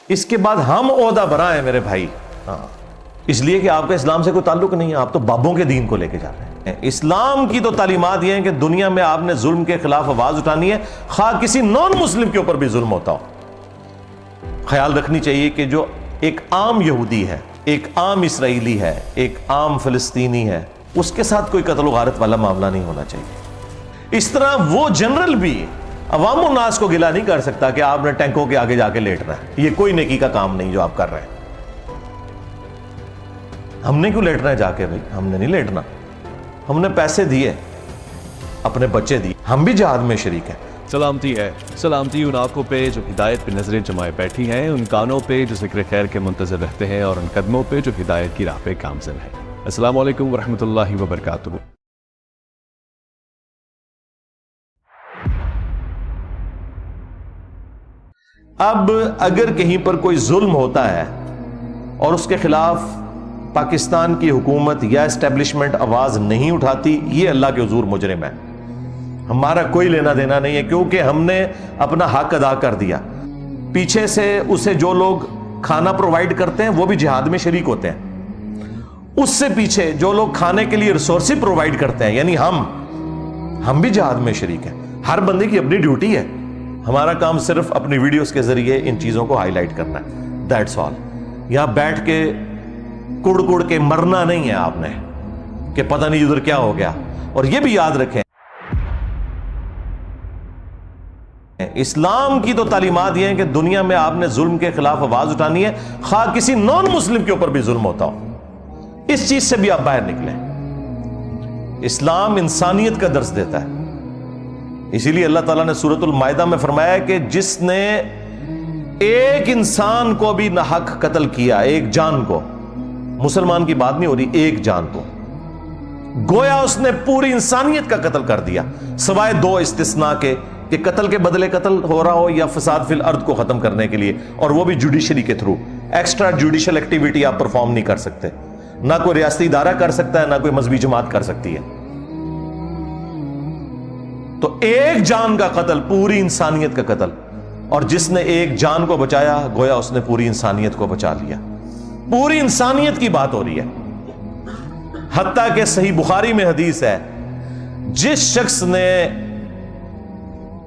اس کے بعد ہم عہدہ برا ہیں میرے بھائی، اس لیے کہ آپ کا اسلام سے کوئی تعلق نہیں ہے، آپ تو بابوں کے دین کو لے کے جا رہے ہیں۔ اسلام کی تو تعلیمات یہ ہیں کہ دنیا میں آپ نے ظلم کے خلاف آواز اٹھانی ہے، خواہ کسی نان مسلم کے اوپر بھی ظلم ہوتا ہو۔ خیال رکھنی چاہیے کہ جو ایک عام یہودی ہے، ایک عام اسرائیلی ہے، ایک عام فلسطینی ہے، اس کے ساتھ کوئی قتل و غارت والا معاملہ نہیں ہونا چاہیے۔ اس طرح وہ جنرل بھی عوام الناس کو گلا نہیں کر سکتا کہ آپ نے ٹینکوں کے آگے جا کے لیٹنا ہے۔ یہ کوئی نیکی کا کام نہیں جو آپ کر رہے ہیں۔ ہم نے کیوں لیٹنا ہے جا کے؟ بھائی ہم نے نہیں لیٹنا، ہم نے پیسے دیے، اپنے بچے دیے، ہم بھی جہاد میں شریک ہیں۔ سلامتی ہے، سلامتی ان آنکھوں پہ جو ہدایت پہ نظریں جمائے بیٹھی ہیں، ان کانوں پہ جو ذکر خیر کے منتظر رہتے ہیں، اور ان قدموں پہ جو ہدایت کی راہ پہ گامزن ہے۔ السلام علیکم ورحمۃ اللہ وبرکاتہ۔ اب اگر کہیں پر کوئی ظلم ہوتا ہے اور اس کے خلاف پاکستان کی حکومت یا اسٹیبلشمنٹ آواز نہیں اٹھاتی، یہ اللہ کے حضور مجرم ہے۔ ہمارا کوئی لینا دینا نہیں ہے، کیونکہ ہم نے اپنا حق ادا کر دیا۔ پیچھے سے اسے جو لوگ کھانا پرووائڈ کرتے ہیں وہ بھی جہاد میں شریک ہوتے ہیں، اس سے پیچھے جو لوگ کھانے کے لیے ریسورسز پرووائڈ کرتے ہیں یعنی ہم بھی جہاد میں شریک ہیں۔ ہر بندے کی اپنی ڈیوٹی ہے، ہمارا کام صرف اپنی ویڈیوز کے ذریعے ان چیزوں کو ہائی لائٹ کرنا ہے، دیٹس آل۔ یہاں بیٹھ کے کڑ کے مرنا نہیں ہے آپ نے کہ پتہ نہیں ادھر کیا ہو گیا۔ اور یہ بھی یاد رکھیں، اسلام کی تو تعلیمات یہ ہیں کہ دنیا میں آپ نے ظلم کے خلاف آواز اٹھانی ہے، خواہ کسی نان مسلم کے اوپر بھی ظلم ہوتا ہو۔ اس چیز سے بھی آپ باہر نکلیں۔ اسلام انسانیت کا درس دیتا ہے، اسی لیے اللہ تعالیٰ نے سورۃ المائدہ میں فرمایا کہ جس نے ایک انسان کو بھی ناحق قتل کیا، ایک جان کو، مسلمان کی بات نہیں ہو رہی، ایک جان کو، گویا اس نے پوری انسانیت کا قتل کر دیا، سوائے دو استثناء کے کہ قتل کے بدلے قتل ہو رہا ہو یا فساد فی الارض کو ختم کرنے کے لیے، اور وہ بھی جوڈیشری کے تھرو۔ ایکسٹرا جوڈیشل ایکٹیویٹی آپ پرفارم نہیں کر سکتے، نہ کوئی ریاستی ادارہ کر سکتا ہے، نہ کوئی مذہبی جماعت کر سکتی ہے۔ تو ایک جان کا قتل پوری انسانیت کا قتل، اور جس نے ایک جان کو بچایا گویا اس نے پوری انسانیت کو بچا لیا۔ پوری انسانیت کی بات ہو رہی ہے۔ حتیٰ کہ صحیح بخاری میں حدیث ہے، جس شخص نے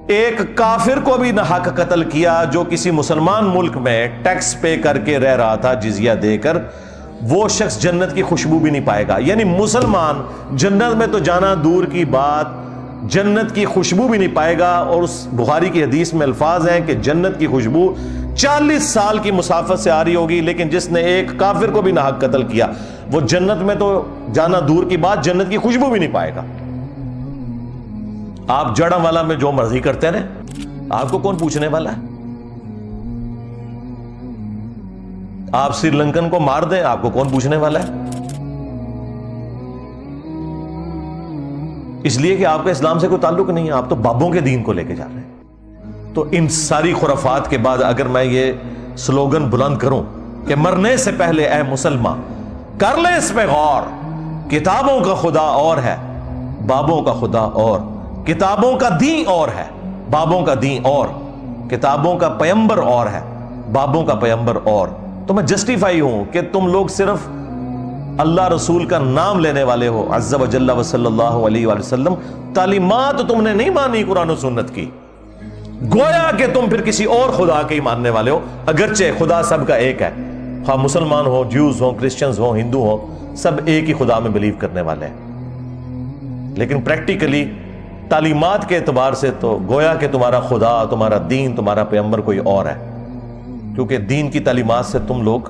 ایک کافر کو بھی ناحق قتل کیا جو کسی مسلمان ملک میں ٹیکس پے کر کے رہ رہا تھا، جزیہ دے کر، وہ شخص جنت کی خوشبو بھی نہیں پائے گا۔ یعنی مسلمان جنت میں تو جانا دور کی بات، جنت کی خوشبو بھی نہیں پائے گا۔ اور اس بخاری کی حدیث میں الفاظ ہیں کہ جنت کی خوشبو 40 سال کی مسافت سے آ رہی ہوگی، لیکن جس نے ایک کافر کو بھی ناحق قتل کیا وہ جنت میں تو جانا دور کی بات، جنت کی خوشبو بھی نہیں پائے گا۔ آپ جڑا والا میں جو مرضی کرتے رہیں، آپ کو کون پوچھنے والا ہے؟ آپ سری لنکن کو مار دیں، آپ کو کون پوچھنے والا ہے؟ اس لیے کہ آپ کا اسلام سے کوئی تعلق نہیں ہے، آپ تو بابوں کے دین کو لے کے جا رہے ہیں۔ تو ان ساری خرافات کے بعد اگر میں یہ سلوگن بلند کروں کہ مرنے سے پہلے اے مسلمان کر لیں اس پہ غور، کتابوں کا خدا اور ہے، بابوں کا خدا اور، کتابوں کا دین اور ہے، بابوں کا دین اور، کتابوں کا پیمبر اور ہے، بابوں کا پیمبر اور، تو میں جسٹیفائی ہوں کہ تم لوگ صرف اللہ رسول کا نام لینے والے ہو، عز و جل و صلی اللہ علیہ وآلہ وسلم، تعلیمات تم نے نہیں مانی قرآن و سنت کی، گویا کہ تم پھر کسی اور خدا کے ہی ماننے والے ہو، اگرچہ خدا سب کا ایک ہے، خواہ مسلمان ہو، جیوز ہو، کرسچنز ہو، ہندو ہو، سب ایک ہی خدا میں بلیو کرنے والے ہیں۔ لیکن پریکٹیکلی تعلیمات کے اعتبار سے تو گویا کہ تمہارا خدا، تمہارا دین، تمہارا پیغمبر کوئی اور ہے، کیونکہ دین کی تعلیمات سے تم لوگ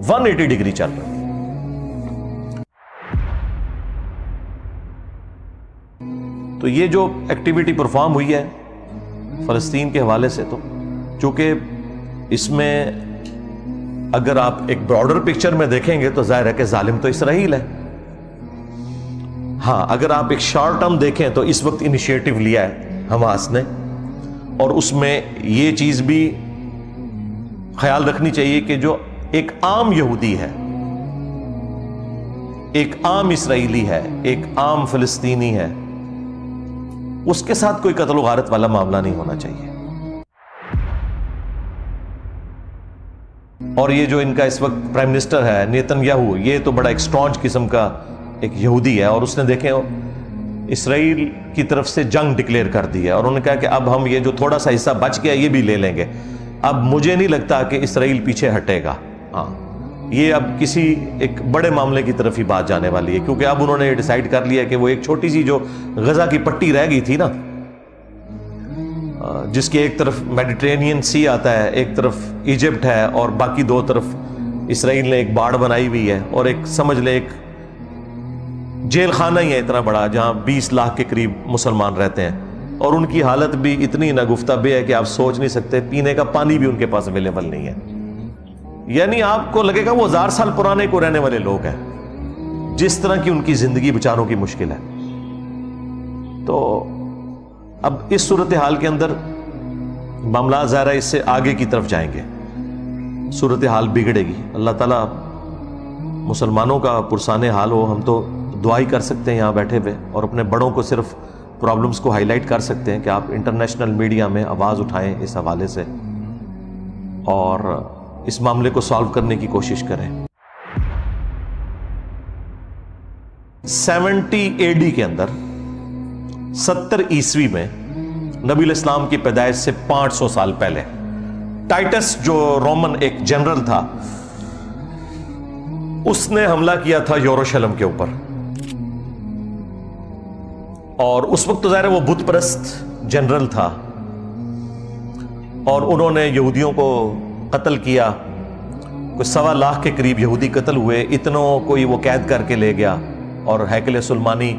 180 ڈگری چل رہے ہیں۔ تو یہ جو ایکٹیویٹی پرفارم ہوئی ہے فلسطین کے حوالے سے، تو چونکہ اس میں اگر آپ ایک براڈر پکچر میں دیکھیں گے تو ظاہر ہے کہ ظالم تو اسرائیل ہے۔ ہاں اگر آپ ایک شارٹ ٹرم دیکھیں تو اس وقت انیشیٹو لیا ہے حماس نے، اور اس میں یہ چیز بھی خیال رکھنی چاہیے کہ جو ایک عام یہودی ہے، ایک عام اسرائیلی ہے، ایک عام فلسطینی ہے، اس کے ساتھ کوئی قتل و غارت والا معاملہ نہیں ہونا چاہیے۔ اور یہ جو ان کا اس وقت پرائم منسٹر ہے نیتن یاہو، یہ تو بڑا ایک اسٹرانج قسم کا ایک یہودی ہے، اور اس نے دیکھیں اسرائیل کی طرف سے جنگ ڈکلیئر کر دی ہے، اور انہوں نے کہا کہ اب ہم یہ جو تھوڑا سا حصہ بچ گیا یہ بھی لے لیں گے۔ اب مجھے نہیں لگتا کہ اسرائیل پیچھے ہٹے گا، ہاں یہ اب کسی ایک بڑے معاملے کی طرف ہی بات جانے والی ہے، کیونکہ اب انہوں نے ڈیسائیڈ کر لیا کہ وہ ایک چھوٹی سی جو غزہ کی پٹی رہ گئی تھی نا، جس کی ایک طرف میڈیٹرینین سی آتا ہے، ایک طرف ایجپٹ ہے، اور باقی دو طرف اسرائیل نے ایک باڑ بنائی ہوئی ہے، اور ایک سمجھ لیں ایک جیل خانہ ہی ہے اتنا بڑا، جہاں 20 لاکھ کے قریب مسلمان رہتے ہیں، اور ان کی حالت بھی اتنی ناگفتہ بے ہے کہ آپ سوچ نہیں سکتے، پینے کا پانی بھی ان کے پاس اویلیبل نہیں ہے۔ یعنی آپ کو لگے گا وہ 1000 سال پرانے کو رہنے والے لوگ ہیں، جس طرح کی ان کی زندگی بچاروں کی مشکل ہے۔ تو اب اس صورتحال کے اندر معاملات ظاہر ہے اس سے آگے کی طرف جائیں گے، صورتحال بگڑے گی۔ اللہ تعالیٰ مسلمانوں کا پرسان حال ہو، ہم تو دعا ہی کر سکتے ہیں یہاں بیٹھے ہوئے، اور اپنے بڑوں کو صرف پرابلمز کو ہائی لائٹ کر سکتے ہیں کہ آپ انٹرنیشنل میڈیا میں آواز اٹھائیں اس حوالے سے، اور اس معاملے کو سالو کرنے کی کوشش کریں۔ 70 AD کے اندر 70 عیسوی میں نبی الاسلام کی پیدائش سے 500 سال پہلے ٹائٹس جو رومن ایک جنرل تھا، اس نے حملہ کیا تھا یروشلم کے اوپر، اور اس وقت تو ظاہر ہے وہ بت پرست جنرل تھا، اور انہوں نے یہودیوں کو قتل کیا، کوئی 1.25 لاکھ کے قریب یہودی قتل ہوئے، اتنوں کوئی وہ قید کر کے لے گیا، اور ہیکل سلیمانی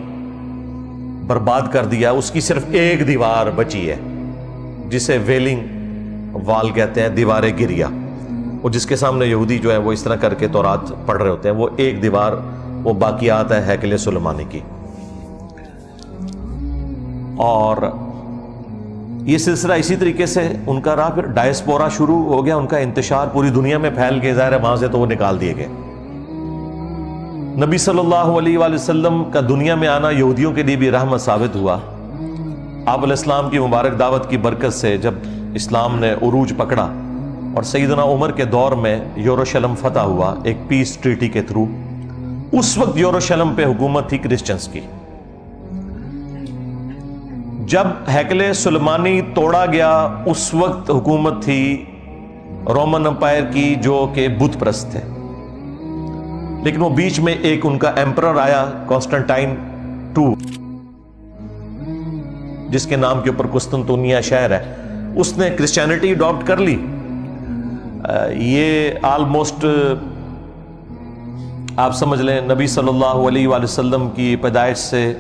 برباد کر دیا۔ اس کی صرف ایک دیوار بچی ہے جسے ویلنگ وال کہتے ہیں، دیوار گریا، اور جس کے سامنے یہودی جو ہے وہ اس طرح کر کے تورات پڑھ رہے ہوتے ہیں، وہ ایک دیوار وہ باقیات ہے ہیکل سلیمانی کی۔ اور یہ سلسلہ اسی طریقے سے ان کا رہا، پھر ڈائسپورا شروع ہو گیا، ان کا انتشار پوری دنیا میں پھیل کے، ظاہر ہے وہاں سے تو وہ نکال دیے گئے۔ نبی صلی اللہ علیہ وآلہ وسلم کا دنیا میں آنا یہودیوں کے لیے بھی رحمت ثابت ہوا۔ آپ علیہ السلام کی مبارک دعوت کی برکت سے جب اسلام نے عروج پکڑا، اور سیدنا عمر کے دور میں یروشلم فتح ہوا ایک پیس ٹریٹی کے تھرو، اس وقت یروشلم پہ حکومت تھی کرسچنز کی۔ جب ہیکل سلیمانی توڑا گیا، اس وقت حکومت تھی رومن امپائر کی جو کہ بت پرست تھے، لیکن وہ بیچ میں ایک ان کا ایمپرر آیا کانسٹنٹائن II، جس کے نام کے اوپر قسطنطنیہ شہر ہے، اس نے کرسچینٹی اڈاپٹ کر لی۔ یہ آلموسٹ آپ سمجھ لیں نبی صلی اللہ علیہ وآلہ وسلم کی پیدائش سے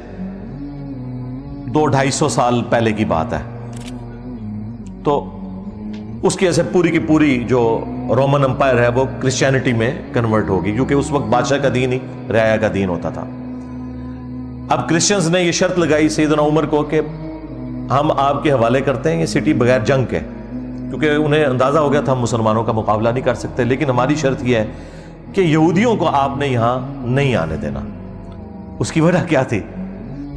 200-250 سال پہلے کی بات ہے۔ تو اس کی وجہ سے پوری کی پوری جو رومن امپائر ہے وہ کرسچینٹی میں کنورٹ ہوگی، کیونکہ اس وقت بادشاہ کا دین ہی رعایا کا دین ہوتا تھا۔ اب کرسچنز نے یہ شرط لگائی سیدنا عمر کو کہ ہم آپ کے حوالے کرتے ہیں یہ سٹی بغیر جنگ کے، کیونکہ انہیں اندازہ ہو گیا تھا ہم مسلمانوں کا مقابلہ نہیں کر سکتے، لیکن ہماری شرط یہ ہے کہ یہودیوں کو آپ نے یہاں نہیں آنے دینا۔ اس کی وجہ کیا تھی؟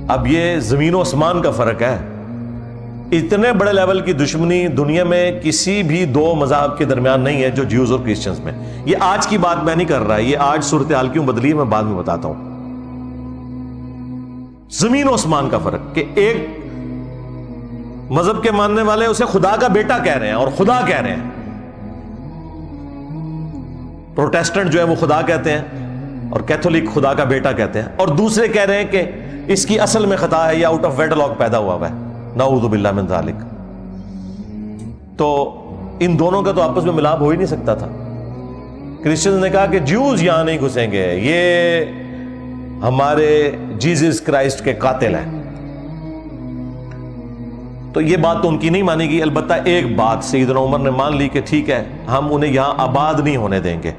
اب یہ زمین و آسمان کا فرق ہے، اتنے بڑے لیول کی دشمنی دنیا میں کسی بھی دو مذہب کے درمیان نہیں ہے جو جیوز اور کرسچنز میں۔ یہ آج کی بات میں نہیں کر رہا، یہ آج صورتحال کیوں بدلی ہے میں بعد میں بتاتا ہوں۔ زمین و آسمان کا فرق کہ ایک مذہب کے ماننے والے اسے خدا کا بیٹا کہہ رہے ہیں اور خدا کہہ رہے ہیں، پروٹیسٹنٹ جو ہے وہ خدا کہتے ہیں اور کیتھولک خدا کا بیٹا کہتے ہیں، اور دوسرے کہہ رہے ہیں کہ اس کی اصل میں خطا ہے یا آؤٹ آف ویڈلاک پیدا ہوا ہے، نعوذ باللہ من ذالک۔ تو ان دونوں کا تو آپس میں ملاپ ہو ہی نہیں سکتا تھا۔ کرسچنز نے کہا کہ جیوز یہاں نہیں گھسیں گے، یہ ہمارے جیزس کرائسٹ کے قاتل ہیں۔ تو یہ بات تو ان کی نہیں مانی گی، البتہ ایک بات سیدنا عمر نے مان لی کہ ٹھیک ہے ہم انہیں یہاں آباد نہیں ہونے دیں گے،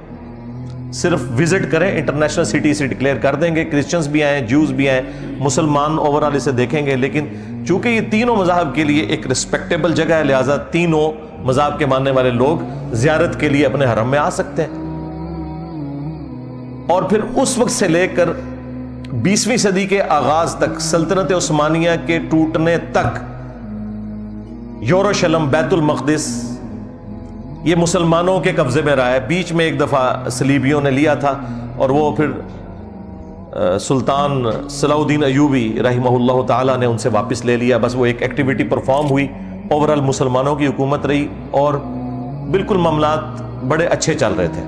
صرف وزٹ کریں، انٹرنیشنل سٹی سے ڈکلیئر کر دیں گے، کرسچنز بھی آئیں، جیوز بھی آئیں، مسلمان اوورال اسے دیکھیں گے، لیکن چونکہ یہ تینوں مذاہب کے لیے ایک رسپیکٹیبل جگہ ہے، لہٰذا تینوں مذاہب کے ماننے والے لوگ زیارت کے لیے اپنے حرم میں آ سکتے ہیں۔ اور پھر اس وقت سے لے کر 20ویں صدی کے آغاز تک، سلطنت عثمانیہ کے ٹوٹنے تک، یروشلم، بیت المقدس یہ مسلمانوں کے قبضے میں رہا ہے. بیچ میں ایک دفعہ صلیبیوں نے لیا تھا اور وہ پھر سلطان صلاح الدین ایوبی رحمہ اللہ تعالیٰ نے ان سے واپس لے لیا. بس وہ ایک ایکٹیویٹی پرفارم ہوئی, اوورال مسلمانوں کی حکومت رہی اور بالکل معاملات بڑے اچھے چل رہے تھے.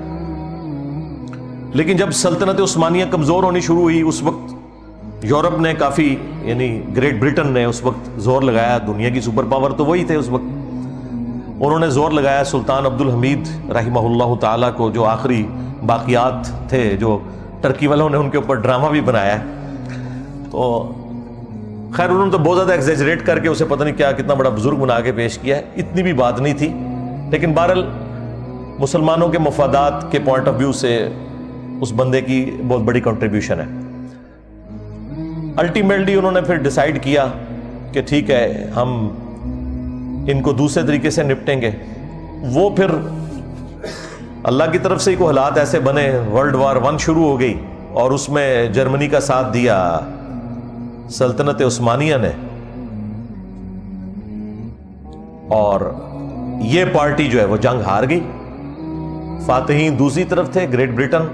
لیکن جب سلطنت عثمانیہ کمزور ہونی شروع ہوئی, اس وقت یورپ نے کافی, یعنی گریٹ برٹن نے اس وقت زور لگایا, دنیا کی سپر پاور تو وہی تھے اس وقت, انہوں نے زور لگایا سلطان عبد الحمید رحمہ اللہ تعالیٰ کو, جو آخری باقیات تھے, جو ٹرکی والوں نے ان کے اوپر ڈرامہ بھی بنایا ہے. تو خیر انہوں نے تو بہت زیادہ ایگزیجریٹ کر کے اسے پتہ نہیں کیا کتنا بڑا بزرگ بنا کے پیش کیا ہے, اتنی بھی بات نہیں تھی. لیکن بہرحال مسلمانوں کے مفادات کے پوائنٹ آف ویو سے اس بندے کی بہت بڑی کنٹریبیوشن ہے. الٹیمیٹلی انہوں نے پھر ڈیسائیڈ کیا کہ ٹھیک ہے ہم ان کو دوسرے طریقے سے نپٹیں گے. وہ پھر اللہ کی طرف سے ہی کوئی حالات ایسے بنے, ورلڈ وار 1 شروع ہو گئی اور اس میں جرمنی کا ساتھ دیا سلطنت عثمانیہ نے, اور یہ پارٹی جو ہے وہ جنگ ہار گئی. فاتحین دوسری طرف تھے, گریٹ برٹن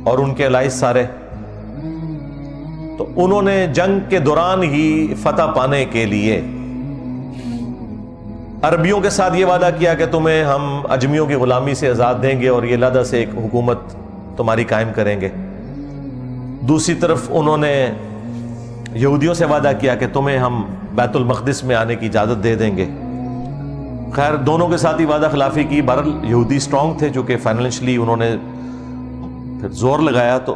اور ان کے الائز سارے. تو انہوں نے جنگ کے دوران ہی فتح پانے کے لیے عربیوں کے ساتھ یہ وعدہ کیا کہ تمہیں ہم اجمیوں کی غلامی سے آزاد دیں گے اور یہ علیحدہ سے ایک حکومت تمہاری قائم کریں گے. دوسری طرف انہوں نے یہودیوں سے وعدہ کیا کہ تمہیں ہم بیت المقدس میں آنے کی اجازت دے دیں گے. خیر دونوں کے ساتھ ہی وعدہ خلافی کی. بہرحال یہودی اسٹرانگ تھے جو کہ فائنینشلی انہوں نے پھر زور لگایا. تو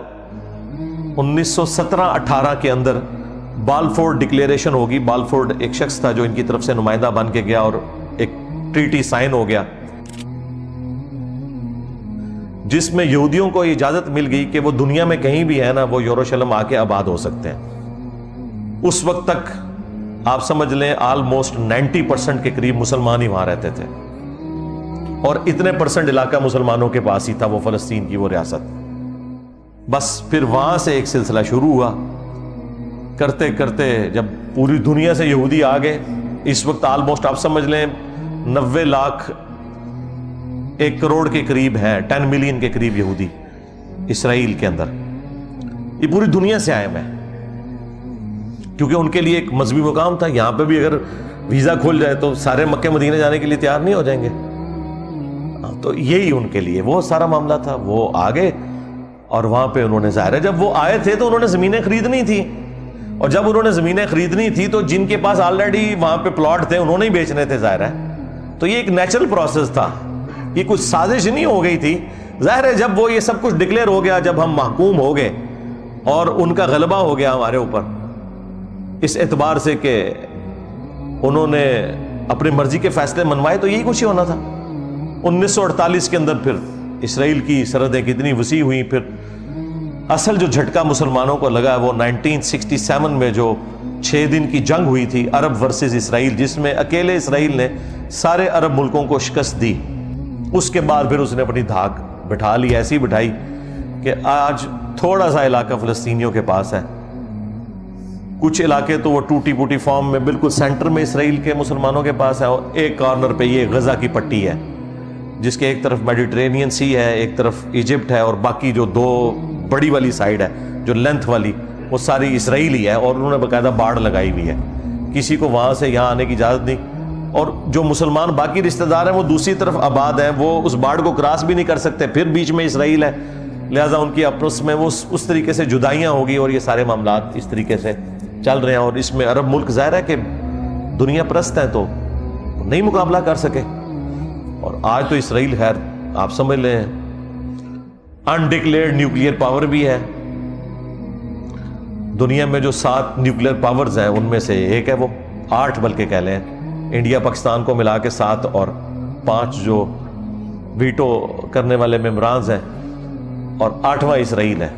1917-18 کے اندر بالفورڈ ڈکلیریشن ہوگی. بالفورڈ ایک شخص تھا جو ان کی طرف سے نمائندہ بن کے گیا اور ایک ٹریٹی سائن ہو گیا جس میں یہودیوں کو اجازت مل گئی کہ وہ دنیا میں کہیں بھی ہے نا, وہ یروشلم آ کے آباد ہو سکتے ہیں. اس وقت تک آپ سمجھ لیں آلموسٹ 90% کے قریب مسلمان ہی وہاں رہتے تھے اور اتنے % علاقہ مسلمانوں کے پاس ہی تھا, وہ فلسطین کی وہ ریاست. بس پھر وہاں سے ایک سلسلہ شروع ہوا, کرتے کرتے جب پوری دنیا سے یہودی آ گئے. اس وقت آلموسٹ آپ سمجھ لیں 90 لاکھ 1 کروڑ کے قریب ہیں, 10 ملین کے قریب یہودی اسرائیل کے اندر. یہ پوری دنیا سے آئے ہیں کیونکہ ان کے لیے ایک مذہبی مقام تھا. یہاں پہ بھی اگر ویزا کھول جائے تو سارے مکہ مدینہ جانے کے لیے تیار نہیں ہو جائیں گے. تو یہی ان کے لیے وہ سارا معاملہ تھا. وہ آگے اور وہاں پہ انہوں نے ظاہر ہے جب وہ آئے تھے تو انہوں نے زمینیں خریدنی تھی, اور جب انہوں نے زمینیں خریدنی تھی تو جن کے پاس آلریڈی وہاں پہ پلاٹ تھے انہوں نے ہی بیچنے تھے ظاہر ہے. تو یہ ایک نیچرل پروسیس تھا, یہ کچھ سازش نہیں ہو گئی تھی. ظاہر ہے جب وہ یہ سب کچھ ڈکلیئر ہو گیا, جب ہم محکوم ہو گئے اور ان کا غلبہ ہو گیا ہمارے اوپر اس اعتبار سے کہ انہوں نے اپنی مرضی کے فیصلے منوائے, تو یہی کچھ ہی ہونا تھا. 1948 کے اندر پھر اسرائیل کی سرحدیں کتنی وسیع ہوئیں. پھر اصل جو جھٹکا مسلمانوں کو لگا وہ 1967 میں جو 6 دن کی جنگ ہوئی تھی عرب ورسز اسرائیل, جس میں اکیلے اسرائیل نے سارے عرب ملکوں کو شکست دی. اس کے بعد پھر اس نے اپنی دھاک بٹھا لی, ایسی بٹھائی کہ آج تھوڑا سا علاقہ فلسطینیوں کے پاس ہے. کچھ علاقے تو وہ ٹوٹی پوٹی فارم میں بالکل سینٹر میں اسرائیل کے مسلمانوں کے پاس ہے, اور ایک کارنر پہ یہ غزہ کی پٹی ہے جس کے ایک طرف میڈیٹرینین سی ہے, ایک طرف ایجپٹ ہے, اور باقی جو 2 بڑی والی سائیڈ ہے جو لینتھ والی وہ ساری اسرائیلی ہے, اور انہوں نے باقاعدہ باڑ لگائی ہوئی ہے. کسی کو وہاں سے یہاں آنے کی اجازت نہیں, اور جو مسلمان باقی رشتہ دار ہیں وہ دوسری طرف آباد ہیں, وہ اس باڑ کو کراس بھی نہیں کر سکتے, پھر بیچ میں اسرائیل ہے, لہٰذا ان کی آپس میں وہ اس طریقے سے جدائیاں ہوگی, اور یہ سارے معاملات اس طریقے سے چل رہے ہیں. اور اس میں عرب ملک ظاہر ہے کہ دنیا پرست ہیں تو نہیں مقابلہ کر سکے. اور آج تو اسرائیل خیر آپ سمجھ لیں انڈکلیئرڈ نیوکلیئر پاور بھی ہے. دنیا میں جو 7 نیوکلیئر پاورز ہیں ان میں سے ایک ہے وہ, 8 بلکہ کہہ لیں, انڈیا پاکستان کو ملا کے 7 اور 5 جو ویٹو کرنے والے ممبرانز ہیں, اور 8واں اسرائیل ہے.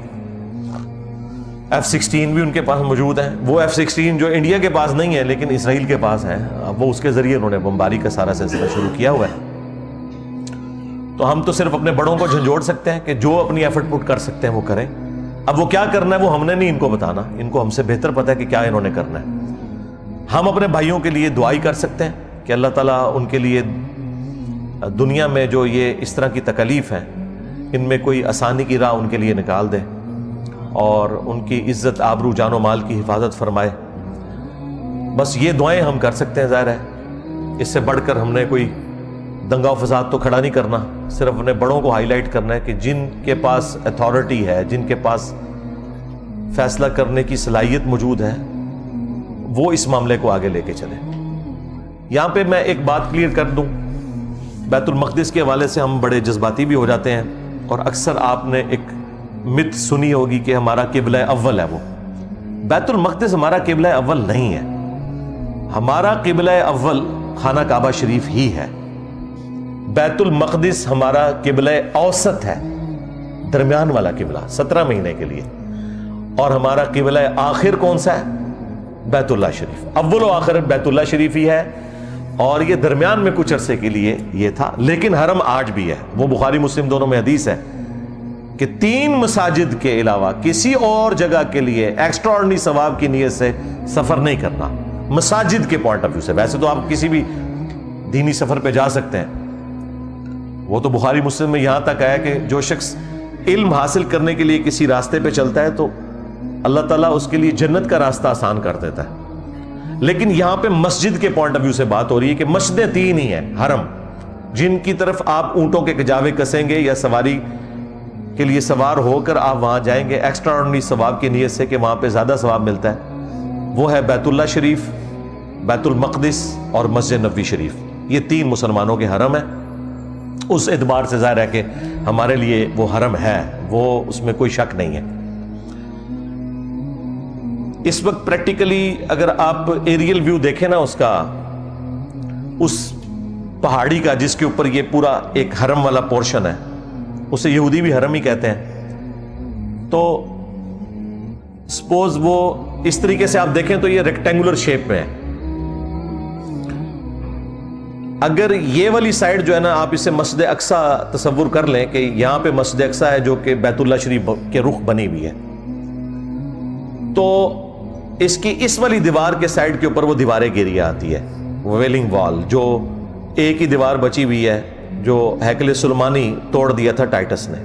F-16 بھی ان کے پاس موجود ہیں. وہ F-16 جو انڈیا کے پاس نہیں ہے لیکن اسرائیل کے پاس ہیں, وہ اس کے ذریعے انہوں نے بمباری کا سارا سلسلہ شروع کیا ہوا ہے. تو ہم تو صرف اپنے بڑوں کو جھنجھوڑ سکتے ہیں کہ جو اپنی ایفرٹ پٹ کر سکتے ہیں وہ کریں. اب وہ کیا کرنا ہے وہ ہم نے نہیں ان کو بتانا, ان کو ہم سے بہتر پتہ ہے کہ کیا انہوں نے کرنا ہے. ہم اپنے بھائیوں کے لیے دعائی کر سکتے ہیں کہ اللہ تعالیٰ ان کے لیے دنیا میں جو یہ اس طرح کی تکلیف ہیں ان میں کوئی آسانی کی راہ ان کے لیے نکال دے اور ان کی عزت آبرو جان و مال کی حفاظت فرمائے. بس یہ دعائیں ہم کر سکتے ہیں. ظاہر ہے اس سے بڑھ کر ہم نے کوئی دنگا و فساد تو کھڑا نہیں کرنا, صرف اپنے بڑوں کو ہائی لائٹ کرنا ہے کہ جن کے پاس اتھارٹی ہے, جن کے پاس فیصلہ کرنے کی صلاحیت موجود ہے, وہ اس معاملے کو آگے لے کے چلیں. یہاں پہ میں ایک بات کلیئر کر دوں, بیت المقدس کے حوالے سے ہم بڑے جذباتی بھی ہو جاتے ہیں اور اکثر آپ نے ایک مت سنی ہوگی کہ ہمارا قبلہ اول ہے. وہ بیت المقدس ہمارا قبلہ اول نہیں ہے. ہمارا قبلہ اول خانہ کعبہ شریف ہی ہے. بیت المقدس ہمارا قبلہ اوسط ہے, درمیان والا قبلہ 17 مہینے کے لیے. اور ہمارا قبلہ آخر کون سا ہے؟ بیت اللہ شریف. اول و آخر بیت اللہ شریف ہی ہے, اور یہ درمیان میں کچھ عرصے کے لیے یہ تھا. لیکن حرم آج بھی ہے. وہ بخاری مسلم دونوں میں حدیث ہے کہ 3 مساجد کے علاوہ کسی اور جگہ کے لیے ایکسٹرا آرڈنری ثواب کی نیت سے سفر نہیں کرنا, مساجد کے پوائنٹ آف ویو سے. ویسے تو آپ کسی بھی دینی سفر پہ جا سکتے ہیں, وہ تو بخاری مسلم میں یہاں تک آیا کہ جو شخص علم حاصل کرنے کے لیے کسی راستے پہ چلتا ہے تو اللہ تعالیٰ اس کے لیے جنت کا راستہ آسان کر دیتا ہے. لیکن یہاں پہ مسجد کے پوائنٹ آف ویو سے بات ہو رہی ہے کہ مسجدیں 3 ہی ہیں حرم, جن کی طرف آپ اونٹوں کے کجاوے کسیں گے یا سواری کے لیے سوار ہو کر آپ وہاں جائیں گے ایکسٹرا آرڈنری ثواب کی نیت سے کہ وہاں پہ زیادہ ثواب ملتا ہے. وہ ہے بیت اللہ شریف, بیت المقدس اور مسجد نبوی شریف. یہ 3 مسلمانوں کے حرم ہیں. اس اعتبار سے ظاہر ہے کہ ہمارے لیے وہ حرم ہے, وہ اس میں کوئی شک نہیں ہے. اس وقت پریکٹیکلی اگر آپ ایریل ویو دیکھیں نا اس کا, اس پہاڑی کا جس کے اوپر یہ پورا ایک حرم والا پورشن ہے, اسے یہودی بھی حرم ہی کہتے ہیں. تو سپوز وہ اس طریقے سے آپ دیکھیں تو یہ ریکٹینگولر شیپ میں ہے. اگر یہ والی سائڈ جو ہے نا, آپ اسے مسجد اقصی تصور کر لیں کہ یہاں پہ مسجد اقصی ہے جو کہ بیت اللہ شریف کے رخ بنی ہوئی ہے, تو اس کی اس والی دیوار کے سائڈ کے اوپر وہ دیواریں گھیری آتی ہے, ویلنگ وال, جو ایک ہی دیوار بچی ہوئی ہے جو ہیکل سلیمانی توڑ دیا تھا ٹائٹس نے.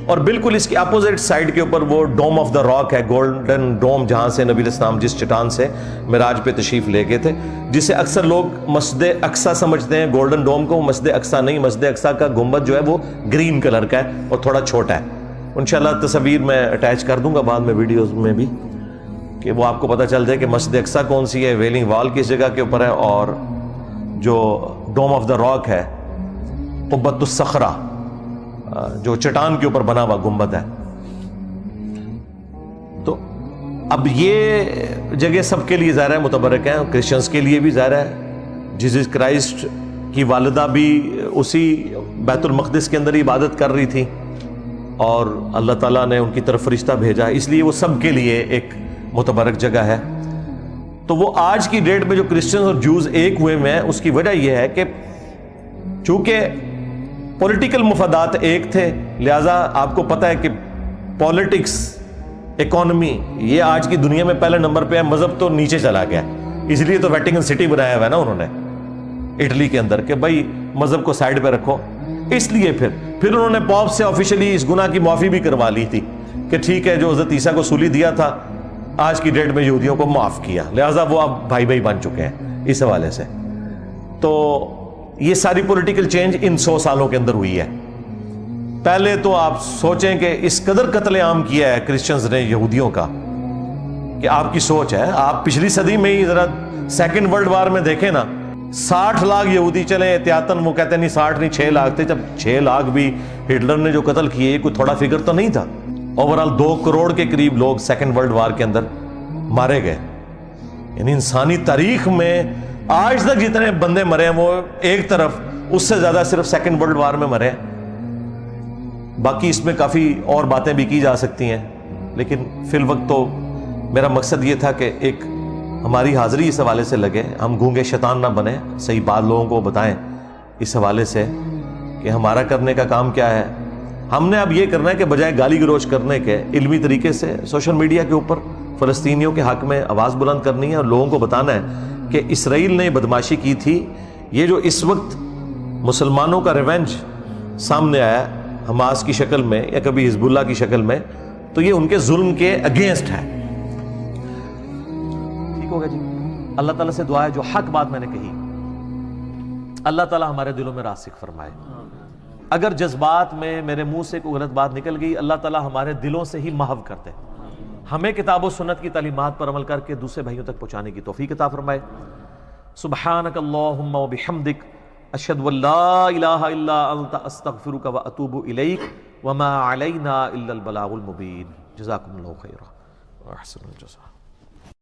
اور بالکل اس کی اپوزٹ سائڈ کے اوپر وہ ڈوم آف دا راک ہے, گولڈن ڈوم, جہاں سے نبی علیہ السلام جس چٹان سے معراج پہ تشریف لے گئے تھے, جسے اکثر لوگ مسجد اقصی سمجھتے ہیں, گولڈن ڈوم کو. مسجد اقصی نہیں, مسجد اقصی کا گنبد جو ہے وہ گرین کلر کا ہے اور تھوڑا چھوٹا ہے. انشاءاللہ تصویر میں اٹیچ کر دوں گا بعد میں ویڈیوز میں بھی, کہ وہ آپ کو پتہ چل جائے کہ مسجد اقصی کون سی ہے, ویلنگ وال کس جگہ کے اوپر ہے, اور جو ڈوم آف دا راک ہے قبۃ الصخرہ جو چٹان کے اوپر بنا ہوا گنبد ہے. تو اب یہ جگہ سب کے لیے ظاہر ہے متبرک ہیں, کرسچنز کے لیے بھی ظاہر ہے. جیزس کرائسٹ کی والدہ بھی اسی بیت المقدس کے اندر عبادت کر رہی تھی, اور اللہ تعالیٰ نے ان کی طرف فرشتہ بھیجا, اس لیے وہ سب کے لیے ایک متبرک جگہ ہے. تو وہ آج کی ڈیٹ میں جو کرسچنز اور جوز ایک ہوئے میں, اس کی وجہ یہ ہے کہ چونکہ پولیٹیکل مفادات ایک تھے, لہٰذا آپ کو پتہ ہے کہ پولیٹکس, اکانومی, یہ آج کی دنیا میں پہلے نمبر پہ ہے. مذہب تو نیچے چلا گیا, اس لیے تو ویٹیکن سٹی بنایا ہوا ہے نا انہوں نے اٹلی کے اندر, کہ بھائی مذہب کو سائڈ پہ رکھو. اس لیے پھر انہوں نے پاپ سے آفیشلی اس گناہ کی معافی بھی کروا لی تھی کہ ٹھیک ہے, جو حضرت عیسیٰ کو سولی دیا تھا آج کی ڈیٹ میں یہودیوں کو معاف کیا, لہٰذا وہ اب بھائی بھائی بن چکے ہیں اس حوالے سے. تو یہ ساری پولیٹیکل چینج ان 100 سالوں کے اندر ہوئی ہے. پہلے تو آپ سوچیں کہ اس قدر قتل عام کیا ہے کرسچنز نے یہودیوں کا, کہ آپ کی سوچ ہے. آپ پچھلی صدی میں ہی ذرا سیکنڈ ورلڈ وار میں دیکھیں نا, 60 لاکھ یہودی چلے احتیاطاً, وہ کہتے ہیں نہیں 60 نہیں 6 لاکھ تھے. جب 6 لاکھ بھی ہٹلر نے جو قتل کیے کوئی تھوڑا فگر تو نہیں تھا. اوورال 2 کروڑ کے قریب لوگ سیکنڈ ورلڈ وار کے اندر مارے گئے. یعنی انسانی تاریخ میں آج تک جتنے بندے مرے ہیں وہ ایک طرف, اس سے زیادہ صرف سیکنڈ ورلڈ وار میں مرے ہیں. باقی اس میں کافی اور باتیں بھی کی جا سکتی ہیں, لیکن فی الوقت تو میرا مقصد یہ تھا کہ ایک ہماری حاضری اس حوالے سے لگے, ہم گونگے شیطان نہ بنیں, صحیح بات لوگوں کو بتائیں اس حوالے سے کہ ہمارا کرنے کا کام کیا ہے. ہم نے اب یہ کرنا ہے کہ بجائے گالی گلوچ کرنے کے علمی طریقے سے سوشل میڈیا کے اوپر فلسطینیوں کے حق میں آواز بلند کرنی ہے, اور لوگوں کو بتانا ہے کہ اسرائیل نے بدماشی کی تھی. یہ جو اس وقت مسلمانوں کا ریونج سامنے آیا حماس کی شکل میں یا کبھی حزب اللہ کی شکل میں، تو یہ ان کے ظلم کے اگینسٹ ہے. ٹھیک ہوگا جی. اللہ تعالیٰ سے دعا ہے جو حق بات میں نے کہی اللہ تعالیٰ ہمارے دلوں میں راسخ فرمائے. اگر جذبات میں میرے منہ سے کوئی غلط بات نکل گئی، اللہ تعالیٰ ہمارے دلوں سے ہی محو کر دے. ہمیں کتاب و سنت کی تعلیمات پر عمل کر کے دوسرے بھائیوں تک پہنچانے کی توفیق عطا فرمائے. سبحانک اللہم و بحمدک، اشہد ان لا الہ الا انت، استغفرک و اتوب الیک، وما علینا الا البلاغ المبین. جزاکم اللہ خیرا و احسن الجزاء.